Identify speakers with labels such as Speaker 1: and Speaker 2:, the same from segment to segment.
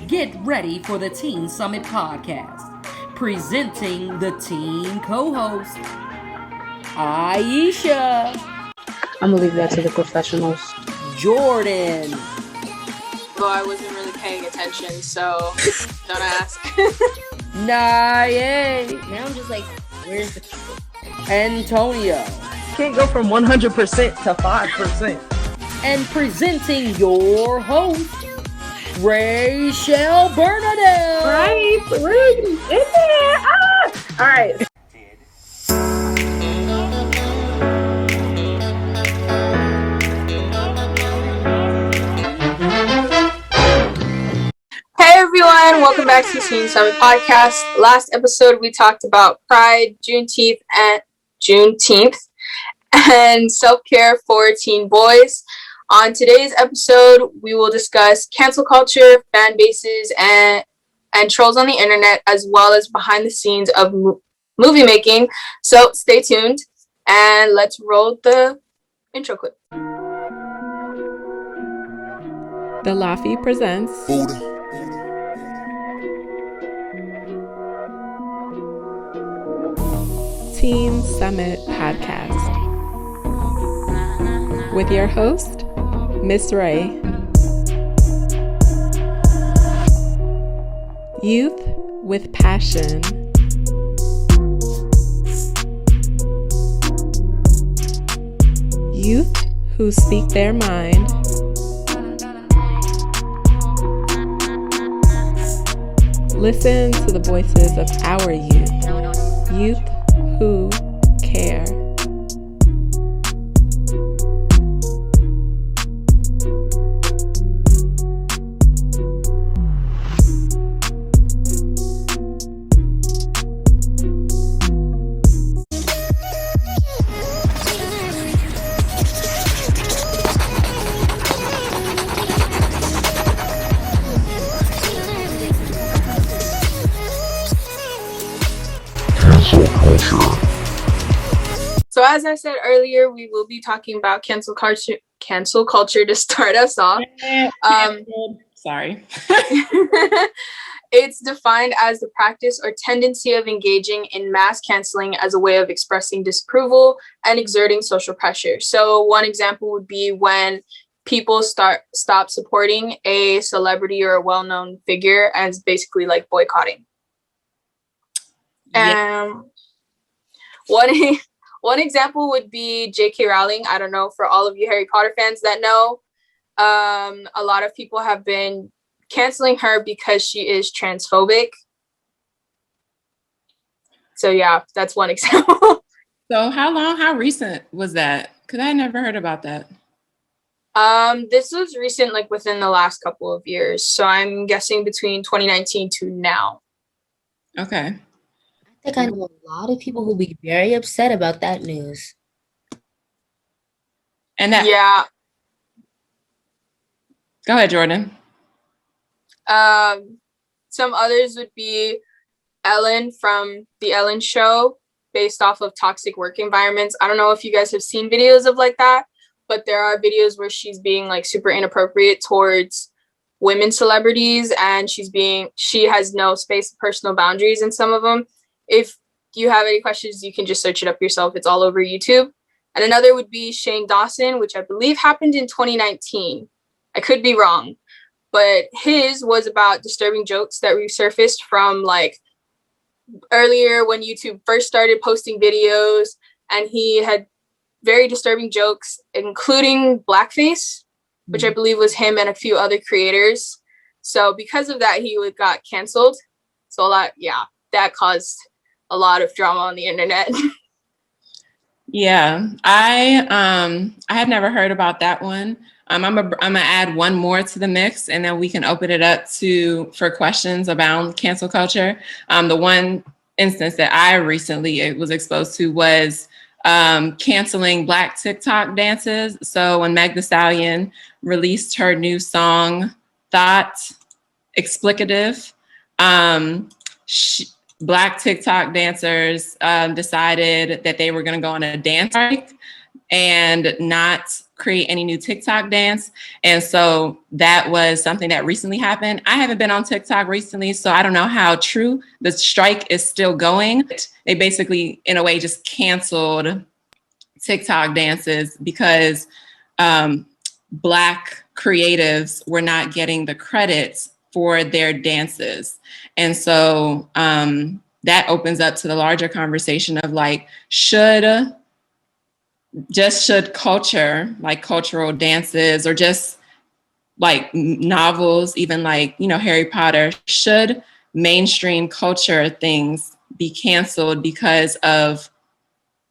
Speaker 1: Get ready for the Teen Summit podcast, presenting the teen co-host, Aisha.
Speaker 2: I'm gonna leave that to the professionals.
Speaker 1: Jordan.
Speaker 3: Well, I wasn't really paying attention, so don't ask.
Speaker 1: Naye.
Speaker 4: Now I'm just like, where's the people?
Speaker 1: Antonio.
Speaker 5: Can't go from 100% to 5%.
Speaker 1: And presenting your host, Rachel Bernadette.
Speaker 5: Right, we're in there. All right.
Speaker 3: Hey everyone, welcome back to Teen Summit Podcast. Last episode we talked about Pride, Juneteenth and self-care for teen boys. On today's episode, we will discuss cancel culture, fan bases, and trolls on the internet, as well as behind the scenes of movie making. So stay tuned and let's roll the intro clip.
Speaker 6: The Laffy presents Teen Summit Podcast with your host, Miss Ray. Youth with passion. Youth who speak their mind. Listen to the voices of our youth. Youth who care.
Speaker 3: So as I said earlier, we will be talking about cancel culture to start us off.
Speaker 6: Sorry.
Speaker 3: It's defined as the practice or tendency of engaging in mass canceling as a way of expressing disapproval and exerting social pressure. So one example would be when people stop supporting a celebrity or a well-known figure as basically like boycotting.
Speaker 6: Yeah.
Speaker 3: One example would be J.K. Rowling. I don't know, for all of you Harry Potter fans that know, a lot of people have been canceling her because she is transphobic. So yeah, that's one example.
Speaker 6: So how recent was that? Because I never heard about that.
Speaker 3: This was recent, like within the last couple of years. So I'm guessing between 2019 to now.
Speaker 6: Okay.
Speaker 4: I think I know a lot of people who'll be very upset about that news.
Speaker 6: And that.
Speaker 3: Yeah.
Speaker 6: Go ahead, Jordan.
Speaker 3: Some others would be Ellen from The Ellen Show, based off of toxic work environments. I don't know if you guys have seen videos of like that, but there are videos where she's being like super inappropriate towards women celebrities, and she has no space of personal boundaries in some of them. If you have any questions, you can just search it up yourself. It's all over YouTube. And another would be Shane Dawson, which I believe happened in 2019. I could be wrong, but his was about disturbing jokes that resurfaced from like earlier when YouTube first started posting videos, and he had very disturbing jokes, including blackface, which I believe was him and a few other creators. So because of that, he got canceled. So that caused a lot of drama on the internet.
Speaker 6: Yeah, I had never heard about that one. I'm gonna add one more to the mix, and then we can open it up for questions about cancel culture. The one instance that I recently was exposed to was canceling Black TikTok dances. So when Meg Thee Stallion released her new song, Thought Explicative, Black TikTok dancers decided that they were going to go on a dance strike and not create any new TikTok dance. And so that was something that recently happened. I haven't been on TikTok recently, so I don't know how true the strike is still going. They basically, in a way, just canceled TikTok dances because Black creatives were not getting the credits for their dances. And so that opens up to the larger conversation of like, should culture, like cultural dances or just like novels, even like, you know, Harry Potter, should mainstream culture things be canceled because of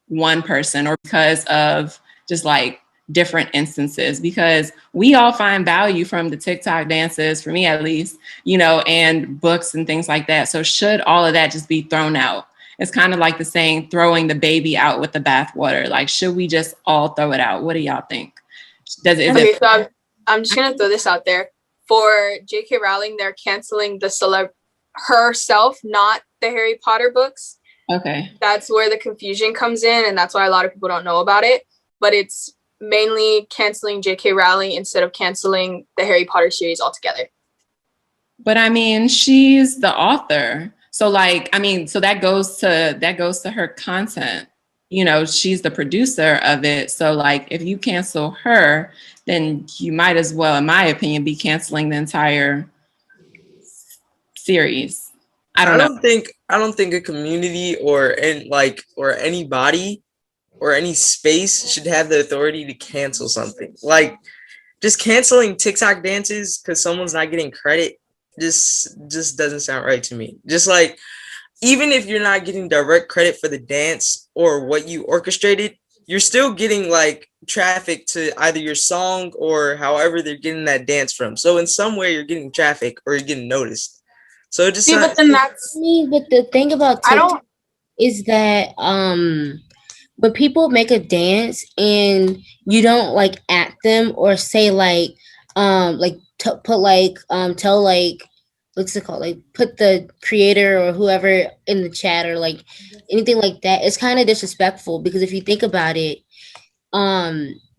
Speaker 6: one person or because of just like different instances? Because we all find value from the TikTok dances, for me at least, you know, and books and things like that. So should all of that just be thrown out? It's kind of like the saying, throwing the baby out with the bathwater. Like, should we just all throw it out? What do y'all think?
Speaker 3: So I'm just gonna throw this out there. For J.K. Rowling, they're canceling the herself, not the Harry Potter books.
Speaker 6: Okay.
Speaker 3: That's where the confusion comes in, and that's why a lot of people don't know about it. But it's mainly canceling J.K. Rowling instead of canceling the Harry Potter series altogether.
Speaker 6: But I mean, she's the author. So like, I mean, so that goes to her content. You know, she's the producer of it. So like, if you cancel her, then you might as well, in my opinion, be canceling the entire series. I don't
Speaker 7: think a community or anybody or any space should have the authority to cancel something. Like, just canceling TikTok dances because someone's not getting credit just doesn't sound right to me. Just like, even if you're not getting direct credit for the dance or what you orchestrated, you're still getting like traffic to either your song or however they're getting that dance from. So in some way you're getting traffic or you're getting noticed. So it just
Speaker 3: but then that's
Speaker 4: But the thing about TikTok is that when people make a dance and you don't like at them or say like put like tell like what's it called, like put the creator or whoever in the chat or like anything like that, it's kind of disrespectful. Because if you think about it,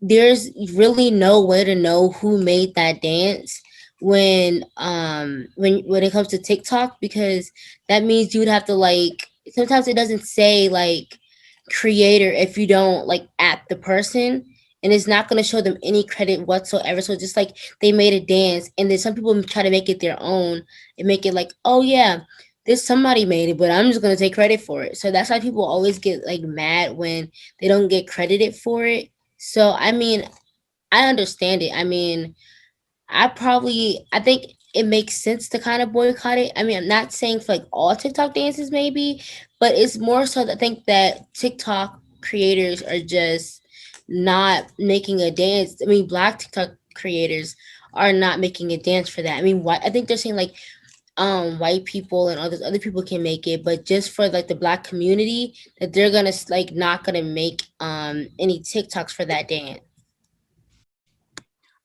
Speaker 4: there's really no way to know who made that dance when it comes to TikTok, because that means you would have to like, sometimes it doesn't say like creator if you don't like at the person, and it's not going to show them any credit whatsoever. So just like they made a dance, and then some people try to make it their own and make it like, oh yeah, this somebody made it, but I'm just going to take credit for it. So that's why people always get like mad when they don't get credited for it. So I mean, I understand it. I mean, I think it makes sense to kind of boycott it. I mean, I'm not saying for like all TikTok dances maybe, but it's more so that I think that TikTok creators are just not making a dance. I mean, Black TikTok creators are not making a dance for that. I mean, I think they're saying like white people and other people can make it, but just for like the Black community, that they're gonna like not gonna make any TikToks for that dance.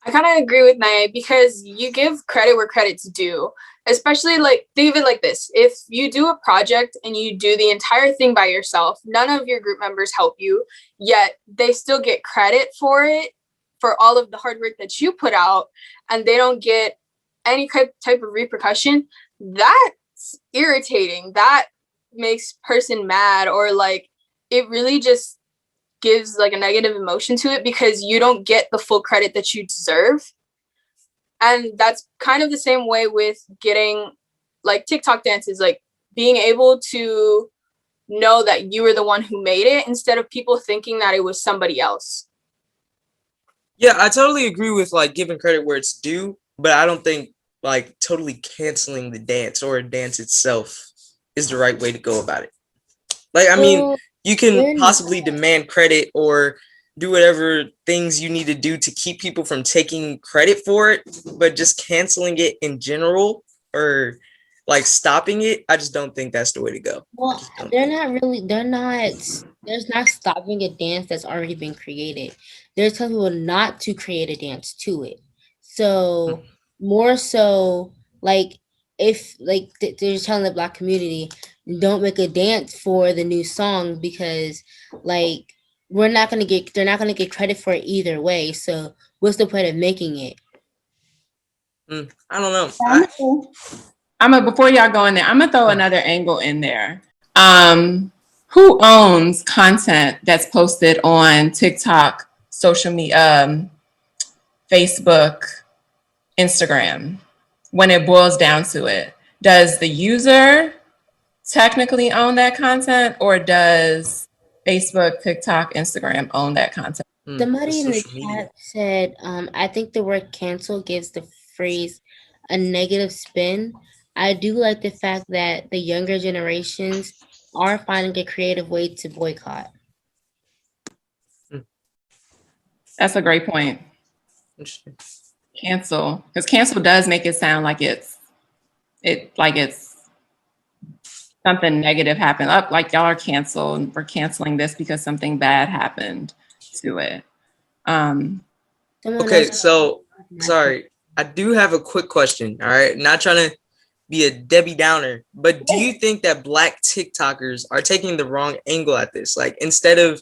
Speaker 3: I kind of agree with Naya, because you give credit where credit's due, especially like, think of it like this. If you do a project and you do the entire thing by yourself, none of your group members help you, yet they still get credit for it, for all of the hard work that you put out, and they don't get any type of repercussion, that's irritating. That makes person mad, or like, it really just gives like a negative emotion to it, because you don't get the full credit that you deserve. And that's kind of the same way with getting like TikTok dances, like being able to know that you were the one who made it instead of people thinking that it was somebody else.
Speaker 7: Yeah, I totally agree with like giving credit where it's due, but I don't think like totally canceling the dance or a dance itself is the right way to go about it. Like, I mean, you can possibly demand credit or do whatever things you need to do to keep people from taking credit for it, but just canceling it in general or like stopping it, I just don't think that's the way to go.
Speaker 4: Well, they're not stopping a dance that's already been created. They're telling people not to create a dance to it. So more so, like, if like they're telling the Black community, don't make a dance for the new song, because like they're not gonna get credit for it either way. So what's the point of making it?
Speaker 7: I don't know.
Speaker 6: Before y'all go in there, I'm gonna throw another angle in there. Who owns content that's posted on TikTok, social media, Facebook, Instagram? When it boils down to it, does the user technically own that content, or does Facebook, TikTok, Instagram own that content?
Speaker 4: Somebody in the
Speaker 7: Social media.
Speaker 4: chat said, I think the word cancel gives the phrase a negative spin. I do like the fact that the younger generations are finding a creative way to boycott.
Speaker 6: That's a great point.
Speaker 7: Interesting.
Speaker 6: Cancel, because cancel does make it sound like it's something negative happened. Up, like y'all are canceled. We're canceling this because something bad happened to it.
Speaker 7: Okay, so sorry, I do have a quick question. All right, not trying to be a Debbie Downer, but do you think that Black TikTokers are taking the wrong angle at this? Like, instead of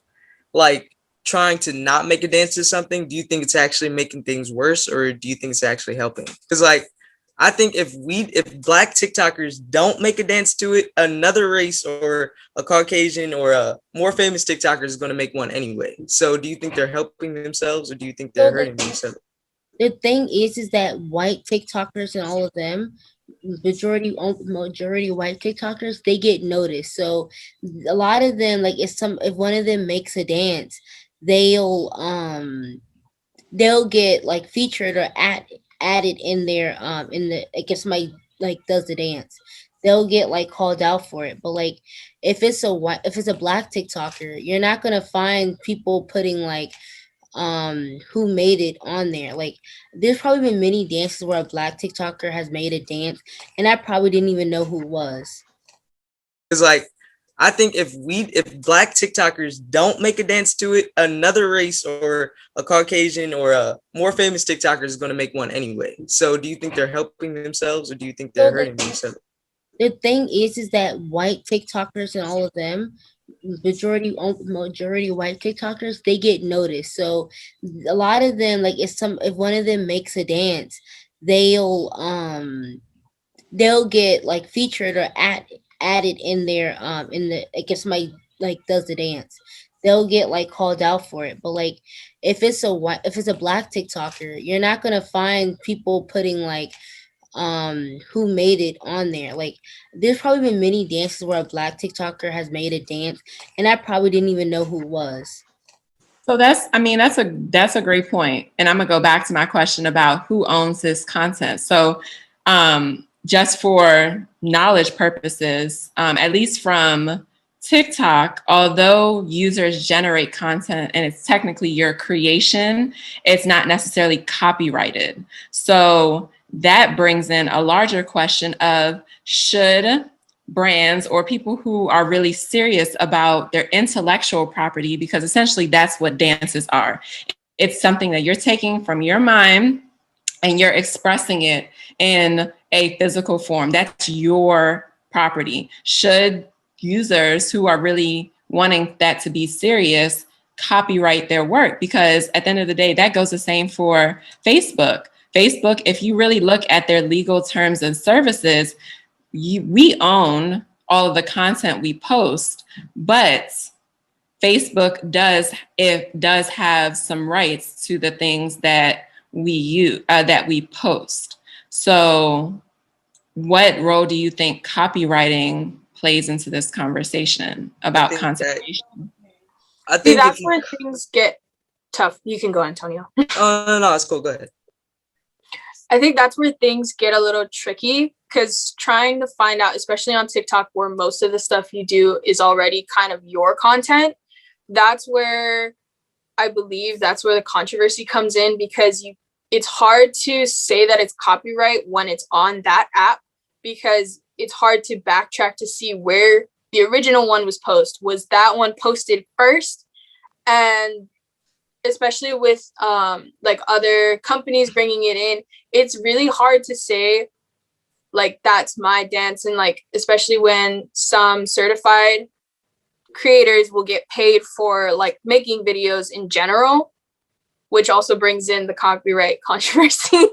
Speaker 7: like trying to not make a dance to something, do you think it's actually making things worse, or do you think it's actually helping? Because like, I think if Black TikTokers don't make a dance to it, another race or a Caucasian or a more famous TikToker is going to make one anyway. So do you think they're helping themselves, or do you think they're hurting themselves?
Speaker 4: The thing is that white TikTokers and all of them, majority white TikTokers, they get noticed. So a lot of them, like if one of them makes a dance, they'll get like featured or added in their in the, I guess, somebody like does the dance, they'll get like called out for it. But like if it's a Black TikToker, you're not gonna find people putting like who made it on there. Like there's probably been many dances where a Black TikToker has made a dance and I probably didn't even know who it was.
Speaker 7: Because like, I think if Black TikTokers don't make a dance to it, another race or a Caucasian or a more famous TikToker is going to make one anyway. So do you think they're helping themselves, or do you think they're hurting themselves?
Speaker 4: The thing is that white TikTokers and all of them, majority white TikTokers, they get noticed. So a lot of them, like if one of them makes a dance, they'll get like featured or added in their in the, I guess, somebody like does the dance, they'll get like called out for it. But like if it's a Black TikToker, you're not gonna find people putting like who made it on there. Like there's probably been many dances where a Black TikToker has made a dance and I probably didn't even know who it was.
Speaker 6: So that's a great point. And I'm gonna go back to my question about who owns this content. So just for knowledge purposes, at least from TikTok, although users generate content and it's technically your creation, it's not necessarily copyrighted. So that brings in a larger question of, should brands or people who are really serious about their intellectual property, because essentially that's what dances are. It's something that you're taking from your mind and you're expressing it in a physical form. That's your property. Should users who are really wanting that to be serious copyright their work? Because at the end of the day, that goes the same for Facebook. Facebook, if you really look at their legal terms and services, we own all of the content we post, but Facebook does have some rights to the things that we post. So what role do you think copywriting plays into this conversation about content creation?
Speaker 7: I think
Speaker 3: that's where things get tough. You can go, Antonio.
Speaker 7: Oh, no, it's cool. Go ahead.
Speaker 3: I think that's where things get a little tricky, because trying to find out, especially on TikTok, where most of the stuff you do is already kind of your content, that's where I believe that's where the controversy comes in, because it's hard to say that it's copyright when it's on that app, because it's hard to backtrack to see where the original one was posted. Was that one posted first? And especially with like other companies bringing it in, it's really hard to say like that's my dance. And like, especially when some certified creators will get paid for like making videos in general, which also brings in the copyright controversy.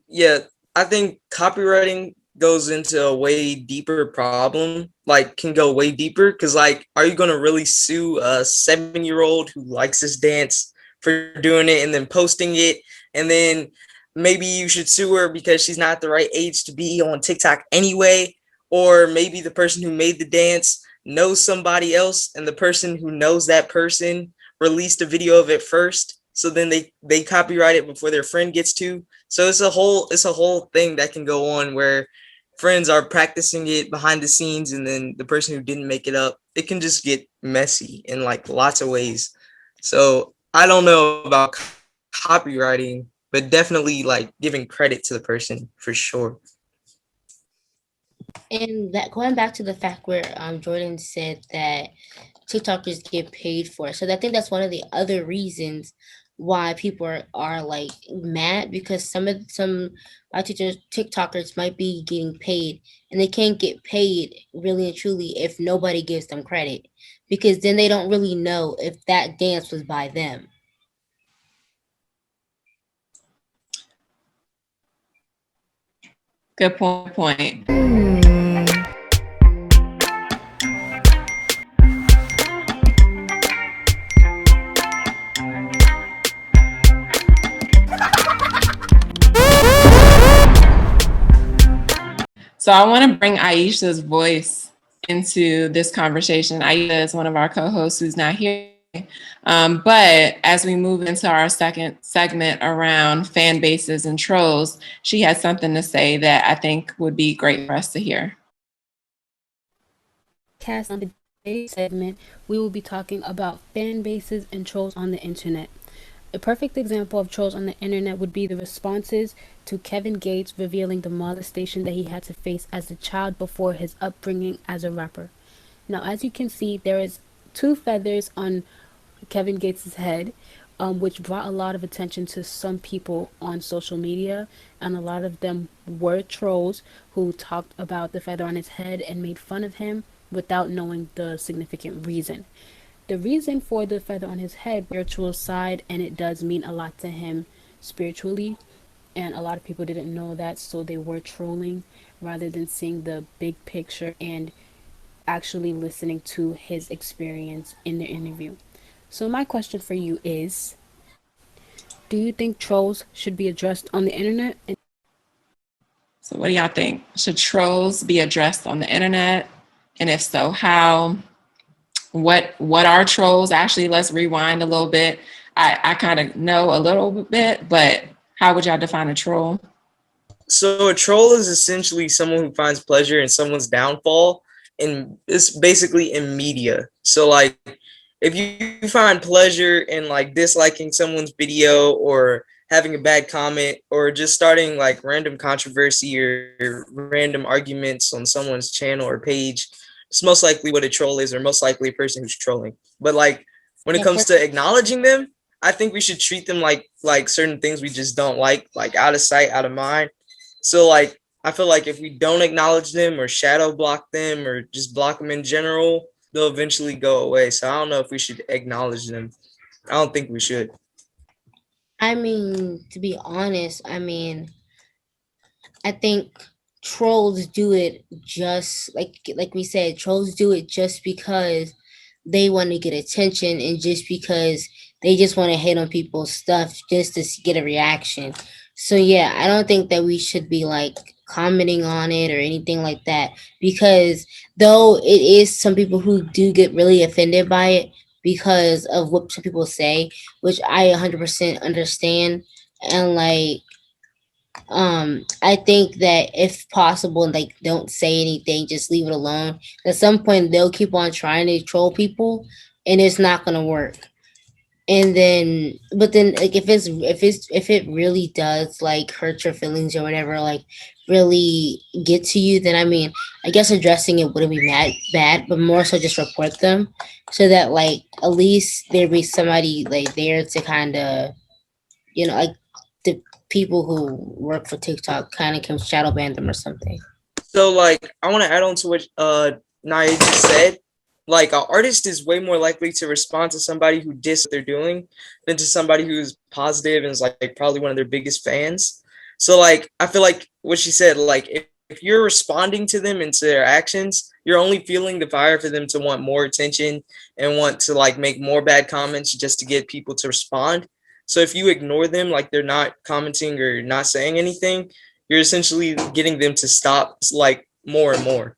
Speaker 7: Yeah, I think copywriting goes into a way deeper problem, like can go way deeper, because like, are you going to really sue a 7-year-old who likes this dance for doing it and then posting it? And then maybe you should sue her because she's not the right age to be on TikTok anyway. Or maybe the person who made the dance knows somebody else, and the person who knows that person released a video of it first, so then they copyright it before their friend gets to. So it's a whole thing that can go on where friends are practicing it behind the scenes, and then the person who didn't make it up, it can just get messy in like lots of ways. So I don't know about copywriting, but definitely like giving credit to the person for sure.
Speaker 4: And that going back to the fact where Jordan said that TikTokers get paid for it. So I think that's one of the other reasons why people are like mad, because some TikTokers might be getting paid, and they can't get paid really and truly if nobody gives them credit, because then they don't really know if that dance was by them.
Speaker 6: Good point. So I want to bring Aisha's voice into this conversation. Aisha is one of our co-hosts who's not here. But as we move into our second segment around fan bases and trolls, she has something to say that I think would be great for us to hear.
Speaker 2: On today's segment, we will be talking about fan bases and trolls on the internet. A perfect example of trolls on the internet would be the responses to Kevin Gates revealing the molestation that he had to face as a child before his upbringing as a rapper. Now, as you can see, there is 2 feathers on Kevin Gates' head, which brought a lot of attention to some people on social media, and a lot of them were trolls who talked about the feather on his head and made fun of him without knowing the significant reason. The reason for the feather on his head, spiritual side, and it does mean a lot to him spiritually, and a lot of people didn't know that, so they were trolling rather than seeing the big picture and actually listening to his experience in the interview. So my question for you is, do you think trolls should be addressed on the internet?
Speaker 6: So what do y'all think? Should trolls be addressed on the internet? And if so, how? What are trolls? Actually, let's rewind a little bit. I kind of know a little bit, but how would y'all define a troll?
Speaker 7: So a troll is essentially someone who finds pleasure in someone's downfall, and it's basically in media. So like, if you find pleasure in like disliking someone's video or having a bad comment or just starting like random controversy or random arguments on someone's channel or page, it's most likely what a troll is, or most likely a person who's trolling. But like, when it comes to acknowledging them, I think we should treat them like certain things we just don't like out of sight, out of mind. So like, I feel like if we don't acknowledge them or shadow block them or just block them in general, they'll eventually go away. So I don't know if we should acknowledge them. I don't think we should.
Speaker 4: I mean, to be honest, I think trolls do it just like we said, trolls do it just because they want to get attention, and just because they just want to hate on people's stuff just to get a reaction. So yeah, I don't think that we should be like commenting on it or anything like that, because though it is some people who do get really offended by it because of what some people say, which I 100% understand. And like, I think that if possible, like, don't say anything, just leave it alone. At some point they'll keep on trying to troll people, and it's not gonna work. And then, but then, like, if it really does like hurt your feelings or whatever, like really get to you, then I mean, I guess addressing it wouldn't be bad, but more so just report them, so that like at least there be somebody like there to kind of, like the people who work for TikTok kind of can shadow ban them or something.
Speaker 7: So like, I want to add on to what Naya just said. like an artist is way more likely to respond to somebody who diss what they're doing than to somebody who's positive and is like probably one of their biggest fans. So like I feel like what she said, like if you're responding to them and to their actions, you're only fueling the fire for them to want more attention and want to like make more bad comments just to get people to respond. So if you ignore them, like they're not commenting or not saying anything, you're essentially getting them to stop like more and more.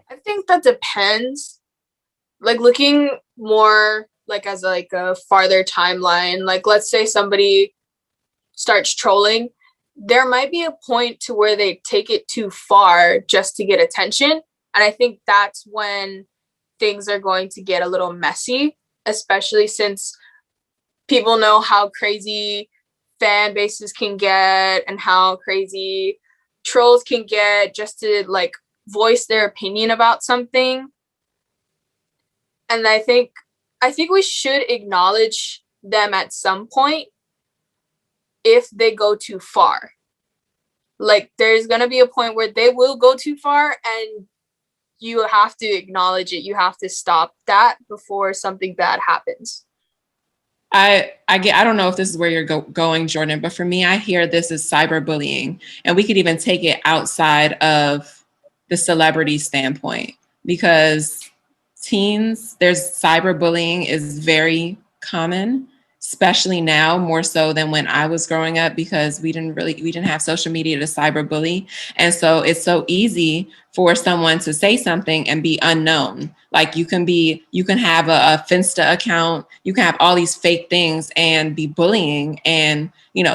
Speaker 3: I think that depends. Like looking more like as like a farther timeline, like let's say somebody starts trolling, there might be a point to where they take it too far just to get attention. And I think that's when things are going to get a little messy, especially since people know how crazy fan bases can get and how crazy trolls can get just to like voice their opinion about something. And I think we should acknowledge them at some point if they go too far. Like there's going to be a point where they will go too far and you have to acknowledge it. You have to stop that before something bad happens.
Speaker 6: I don't know if this is where you're going, Jordan, but for me, I hear this as cyberbullying, and we could even take it outside of the celebrity standpoint, because there's cyberbullying is very common, especially now more so than when I was growing up, because we didn't have social media to cyberbully. And so it's so easy for someone to say something and be unknown. Like you can have a Finsta account, you can have all these fake things and be bullying and,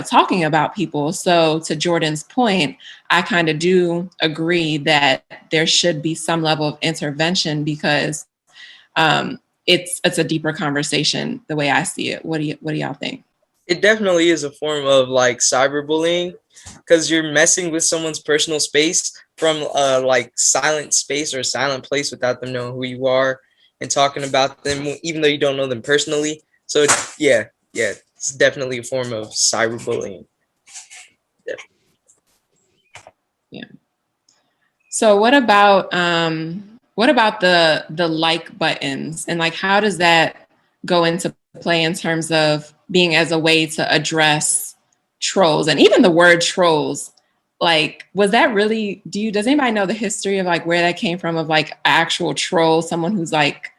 Speaker 6: talking about people. So to Jordan's point, I kind of do agree that there should be some level of intervention, because it's a deeper conversation the way I see it. What do y'all think?
Speaker 7: It definitely is a form of like cyberbullying, because you're messing with someone's personal space from a like silent space or a silent place without them knowing who you are and talking about them, even though you don't know them personally. So yeah, it's definitely a form of cyberbullying. Definitely.
Speaker 6: Yeah. So what about the like buttons, and like how does that go into play in terms of being as a way to address trolls? And even the word trolls, like, was that really, does anybody know the history of like where that came from, of like actual troll, someone who's like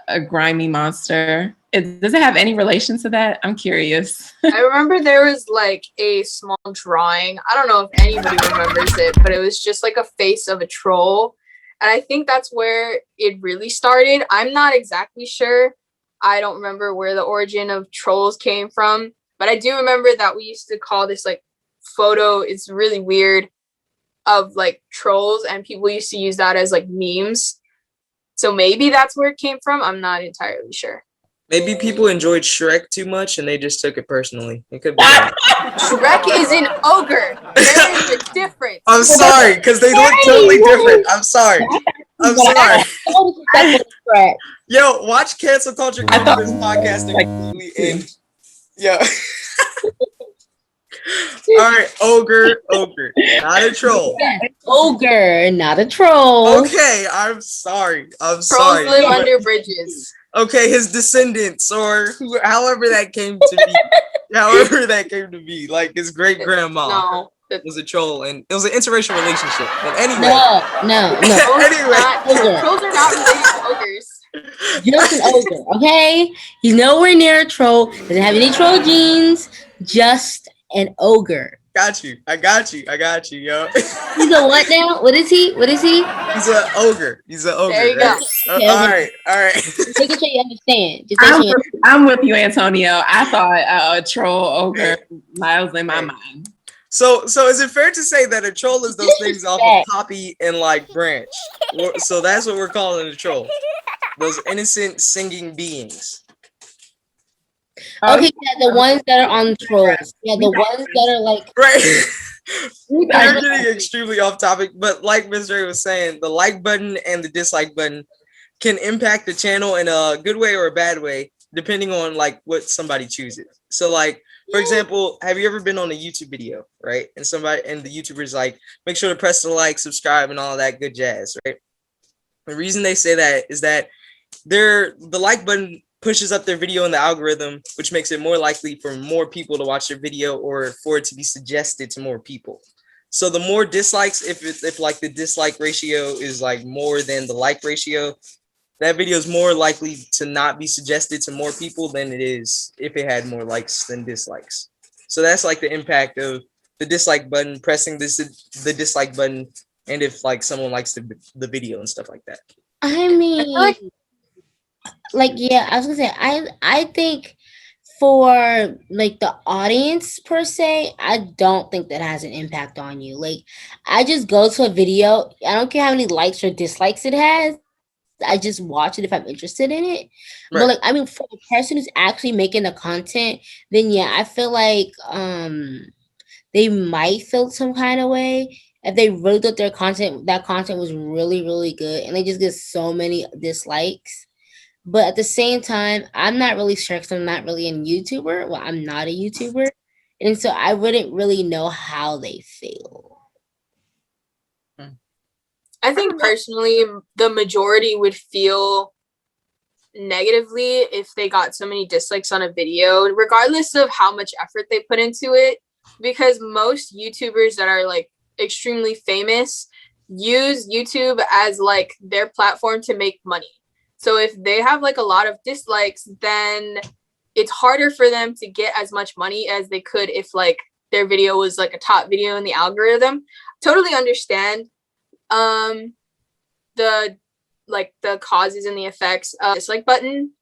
Speaker 6: a grimy monster? Does it have any relation to that? I'm curious.
Speaker 3: I remember there was like a small drawing. I don't know if anybody remembers it, but it was just like a face of a troll. And I think that's where it really started. I'm not exactly sure. I don't remember where the origin of trolls came from, but I do remember that we used to call this like photo, it's really weird, of like trolls, and people used to use that as like memes. So maybe that's where it came from. I'm not entirely sure.
Speaker 7: Maybe people enjoyed Shrek too much and they just took it personally. It could be that.
Speaker 3: Shrek is an ogre. There is a difference.
Speaker 7: I'm sorry, because they look totally different. I'm sorry. Yo, watch Cancel Culture come to this podcast and completely end. Yo. All right, ogre, not a troll.
Speaker 4: Ogre, not a troll.
Speaker 7: Okay, I'm sorry.
Speaker 3: Trolls live under bridges.
Speaker 7: Okay, his descendants, or however that came to be, like his great grandma was a troll, and it was an interracial relationship. But anyway,
Speaker 4: no.
Speaker 7: Anyway,
Speaker 3: trolls are not related to ogres.
Speaker 4: Just an ogre, okay? He's nowhere near a troll. Doesn't have any troll genes. Just an ogre.
Speaker 7: Got you. I got you, yo.
Speaker 4: He's a what now? What is he?
Speaker 7: He's an ogre.
Speaker 3: There you go.
Speaker 4: Okay,
Speaker 7: all right.
Speaker 4: Just making sure you understand.
Speaker 6: I'm with you, Antonio. I thought a troll, ogre, miles in my mind.
Speaker 7: So is it fair to say that a troll is those things off of Poppy and like Branch? So that's what we're calling a troll. Those innocent singing beings.
Speaker 4: Okay, yeah, the ones that are on trolls. Yeah, the ones that are like
Speaker 7: right. We're getting extremely off topic, but like Ms. Ray was saying, the like button and the dislike button can impact the channel in a good way or a bad way, depending on like what somebody chooses. So like, for example, have you ever been on a YouTube video, right? And the YouTuber's like, make sure to press the like, subscribe, and all that good jazz, right? The reason they say that is that the like button pushes up their video in the algorithm, which makes it more likely for more people to watch their video or for it to be suggested to more people. So the more dislikes, if like the dislike ratio is like more than the like ratio, that video is more likely to not be suggested to more people than it is if it had more likes than dislikes. So that's like the impact of the dislike button, pressing the dislike button, and if like someone likes the video and stuff like that.
Speaker 4: I mean, like yeah, I was gonna say I think for like the audience per se, I don't think that has an impact on you. Like I just go to a video, I don't care how many likes or dislikes it has. I just watch it if I'm interested in it. But like
Speaker 7: Right.
Speaker 4: I mean for the person who's actually making the content, then yeah, I feel like they might feel some kind of way if they really thought that content was really, really good and they just get so many dislikes. But at the same time, I'm not really sure because I'm not really a YouTuber. Well, I'm not a YouTuber. And so I wouldn't really know how they feel.
Speaker 3: I think personally, the majority would feel negatively if they got so many dislikes on a video, regardless of how much effort they put into it. Because most YouTubers that are like extremely famous use YouTube as like their platform to make money. So if they have like a lot of dislikes, then it's harder for them to get as much money as they could if like their video was like a top video in the algorithm. Totally understand the causes and the effects of dislike button.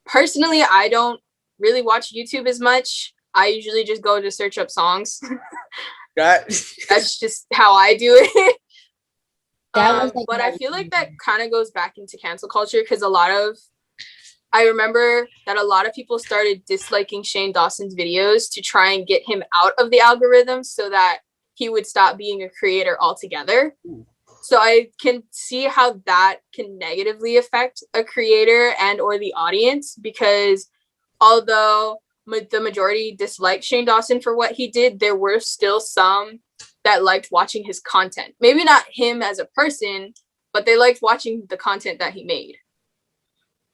Speaker 3: Personally, I don't really watch YouTube as much. I usually just go to search up songs. That's just how I do it. But I feel like that kind of goes back into cancel culture because I remember that a lot of people started disliking Shane Dawson's videos to try and get him out of the algorithm so that he would stop being a creator altogether. So I can see how that can negatively affect a creator and or the audience because although the majority disliked Shane Dawson for what he did, there were still some that liked watching his content. Maybe not him as a person, but they liked watching the content that he made.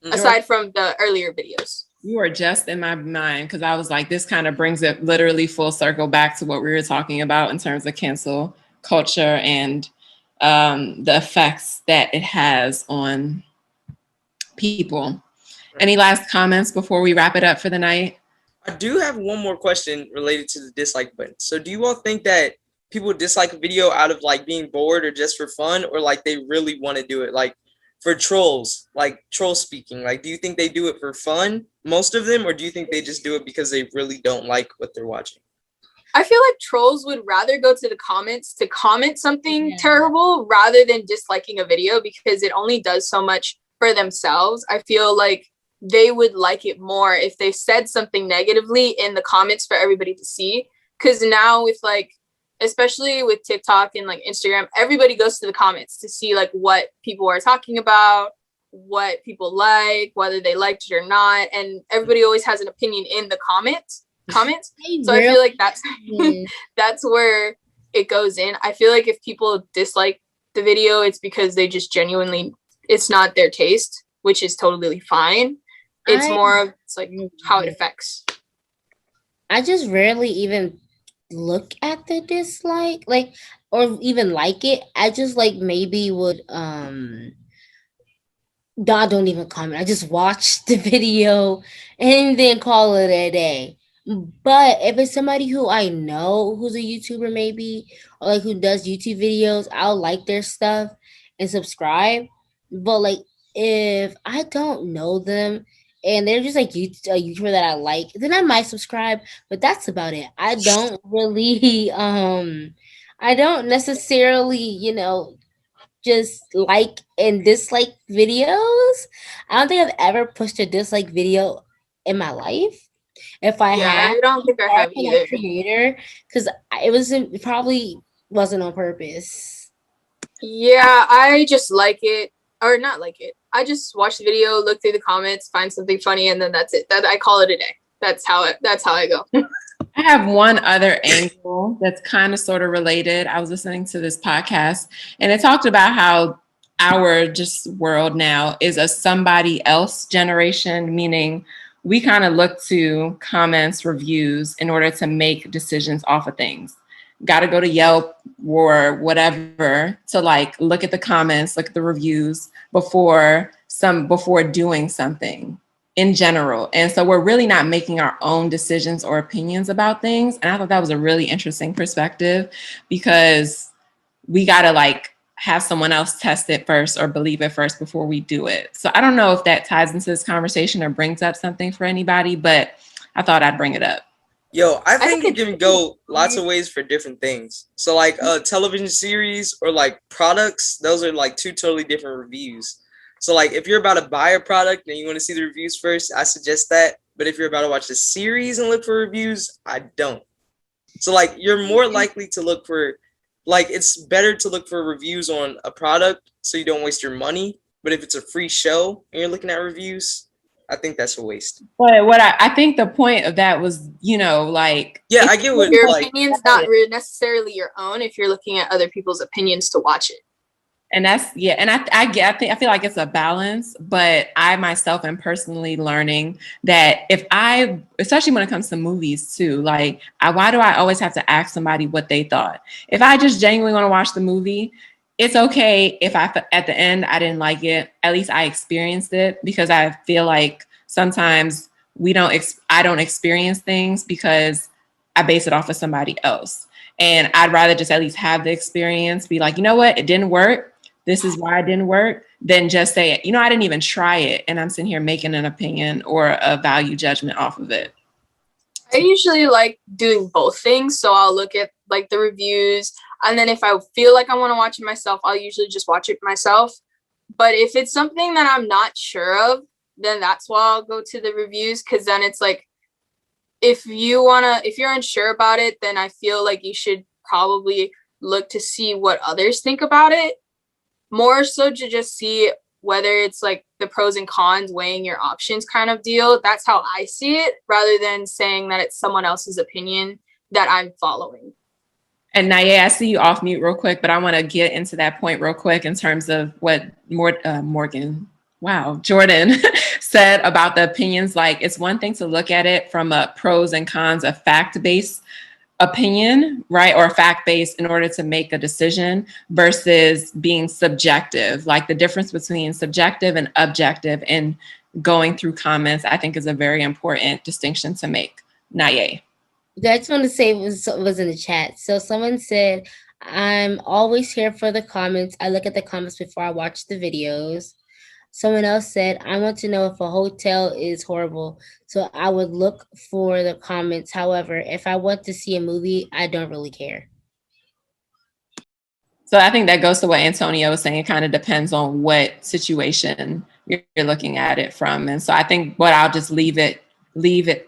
Speaker 3: Aside from the earlier videos.
Speaker 6: You were just in my mind because I was like, this kind of brings it literally full circle back to what we were talking about in terms of cancel culture and the effects that it has on people. Any last comments before we wrap it up for the night?
Speaker 7: I do have one more question related to the dislike button. So do you all think that people dislike a video out of like being bored or just for fun, or like they really want to do it? Like for trolls, like troll speaking, like do you think they do it for fun, most of them, or do you think they just do it because they really don't like what they're watching?
Speaker 3: I feel like trolls would rather go to the comments to comment something terrible rather than disliking a video because it only does so much for themselves. I feel like they would like it more if they said something negatively in the comments for everybody to see. Because now with like, especially with TikTok and like Instagram, everybody goes to the comments to see like what people are talking about, what people like, whether they liked it or not. And everybody always has an opinion in the comments. So I feel like that's where it goes in. I feel like if people dislike the video, it's because they just genuinely, it's not their taste, which is totally fine. It's more of it's like how it affects.
Speaker 4: I just rarely even look at the dislike, like, or even like it. I just like maybe would I don't even comment. I just watch the video and then call it a day. But if it's somebody who I know who's a YouTuber maybe or like who does YouTube videos, I'll like their stuff and subscribe. But like if I don't know them and they're just like a YouTuber that I like, then I might subscribe, but that's about it. I don't really I don't necessarily, just like and dislike videos. I don't think I've ever pushed a dislike video in my life. If I have,
Speaker 3: I don't think I have either.
Speaker 4: Creator, because it probably wasn't on purpose.
Speaker 3: Yeah, I just like it or not like it. I just watch the video, look through the comments, find something funny, and then that's it. That I call it a day. That's how I go.
Speaker 6: I have one other angle that's kind of sort of related. I was listening to this podcast and it talked about how our just world now is a somebody else generation, meaning we kind of look to comments, reviews in order to make decisions off of things. Got to go to Yelp or whatever to like look at the comments, look at the reviews before doing something in general. And so we're really not making our own decisions or opinions about things. And I thought that was a really interesting perspective, because we got to like have someone else test it first or believe it first before we do it. So I don't know if that ties into this conversation or brings up something for anybody, but I thought I'd bring it up.
Speaker 7: Yo, I think it can go lots of ways for different things. So like television series or like products, those are like two totally different reviews. So like if you're about to buy a product and you want to see the reviews first, I suggest that. But if you're about to watch the series and look for reviews, I don't. So like you're more likely to look for, like it's better to look for reviews on a product so you don't waste your money. But if it's a free show and you're looking at reviews, I think that's a waste.
Speaker 6: But what I think the point of that was, you know, like,
Speaker 7: yeah, I get what
Speaker 3: your
Speaker 7: like,
Speaker 3: opinion's not necessarily your own if you're looking at other people's opinions to watch it.
Speaker 6: And that's, yeah. And I feel like it's a balance, but I myself am personally learning that especially when it comes to movies too, like why do I always have to ask somebody what they thought? If I just genuinely want to watch the movie, it's okay if at the end I didn't like it. At least I experienced it, because I feel like sometimes I don't experience things because I base it off of somebody else. And I'd rather just at least have the experience, be like, you know what, it didn't work. This is why it didn't work, than just say, you know, I didn't even try it, and I'm sitting here making an opinion or a value judgment off of it.
Speaker 3: I usually like doing both things. So I'll look at like the reviews, and then if I feel like I want to watch it myself, I'll usually just watch it myself. But if it's something that I'm not sure of, then that's why I'll go to the reviews, because then it's like, if you're unsure about it, then I feel like you should probably look to see what others think about it, more so to just see whether it's like the pros and cons, weighing your options kind of deal. That's how I see it, rather than saying that it's someone else's opinion that I'm following.
Speaker 6: And Naye, I see you off mute real quick, but I want to get into that point real quick in terms of what Jordan said about the opinions. Like, it's one thing to look at it from a pros and cons, a fact-based opinion, right? Or fact-based in order to make a decision, versus being subjective. Like, the difference between subjective and objective and going through comments, I think, is a very important distinction to make. Naye.
Speaker 4: I just want to say was in the chat. So someone said, I'm always here for the comments. I look at the comments before I watch the videos. Someone else said, I want to know if a hotel is horrible, so I would look for the comments. However, if I want to see a movie, I don't really care.
Speaker 6: So I think that goes to what Antonio was saying. It kind of depends on what situation you're looking at it from. And so I think what I'll just leave it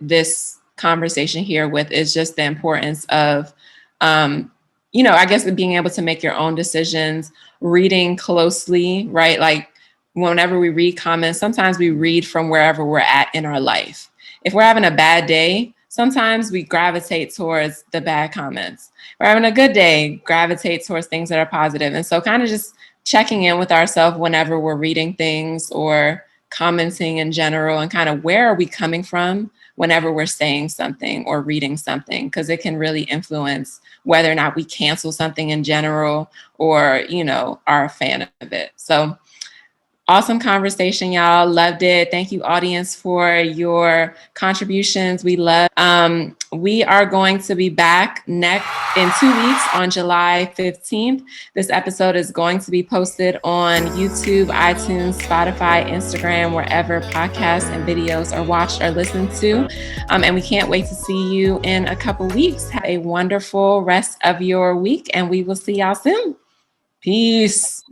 Speaker 6: this conversation here with is just the importance of, I guess being able to make your own decisions, reading closely, right? Like, whenever we read comments, sometimes we read from wherever we're at in our life. If we're having a bad day, sometimes we gravitate towards the bad comments. We're having a good day, gravitate towards things that are positive. And so kind of just checking in with ourselves whenever we're reading things or commenting in general, and kind of where are we coming from whenever we're saying something or reading something, because it can really influence whether or not we cancel something in general or, are a fan of it. So awesome conversation, y'all. Loved it. Thank you, audience, for your contributions. We love. We are going to be back in 2 weeks on July 15th. This episode is going to be posted on YouTube, iTunes, Spotify, Instagram, wherever podcasts and videos are watched or listened to. And we can't wait to see you in a couple weeks. Have a wonderful rest of your week, and we will see y'all soon. Peace.